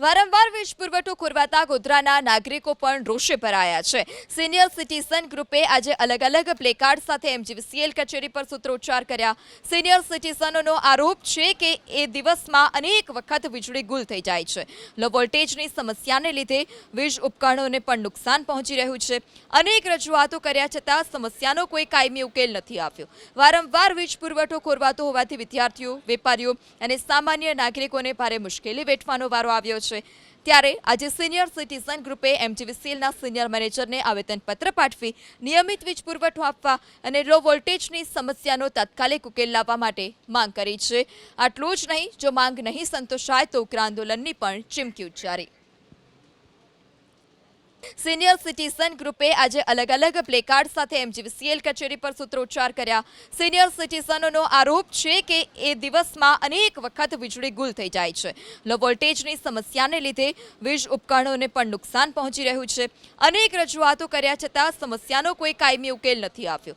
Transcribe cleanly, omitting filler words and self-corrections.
વારંવાર વીજ પુરવઠો ખોરવાતા ગોધરાના નાગરિકો પણ રોષે ભરાયા છે। સિનિયર સિટીઝન ગ્રુપે આજે અલગ અલગ પ્લેકાર્ડ સાથે એમજીવીસીએલ કચેરી પર સૂત્રોચ્ચાર કર્યા। સિનિયર સિટીઝનોનો આરોપ છે કે એ દિવસમાં અનેક વખત વીજળી ગુલ થઈ જાય છે। લો વોલ્ટેજની સમસ્યાને લીધે વીજ ઉપકરણોને પણ નુકસાન પહોંચી રહ્યું છે। અનેક રજૂઆતો કર્યા છતાં સમસ્યાનો કોઈ કાયમી ઉકેલ નથી આવ્યો। વારંવાર વીજ પુરવઠો ખોરવાતો હોવાથી વિદ્યાર્થીઓ, વેપારીઓ અને સામાન્ય નાગરિકોને ભારે મુશ્કેલી વેઠવાનો વારો આવ્યો છે। ત્યારે આજે સિનિયર સિટીઝન ગ્રુપે એમજીવીસીએલના સિનિયર મેનેજરને આવેદનપત્ર પાઠવી નિયમિત વીજ પુરવઠો આપવા અને લો વોલ્ટેજની સમસ્યાનો તાત્કાલિક ઉકેલ લાવવા માટે માંગ કરી છે। આટલું જ નહીં, જો માંગ નહીં સંતોષાય તો ઉગ્ર આંદોલનની પણ ચીમકી ઉચ્ચારી। સિનિયર સિટીઝન ગ્રુપે આજે અલગ અલગ પ્લેકાર્ડ સાથે એમજીવીસીએલ કચેરી પર સૂત્રોચ્ચાર કર્યા। સિનિયર સિટીઝનોનો આરોપ છે કે એ દિવસમાં અનેક વખત વીજળી ગુલ થઈ જાય છે। લો વોલ્ટેજની સમસ્યાને લીધે વીજ ઉપકરણોને પણ નુકસાન પહોંચી રહ્યું છે। અનેક રજૂઆતો કર્યા છતાં સમસ્યાનો કોઈ કાયમી ઉકેલ નથી આવ્યો।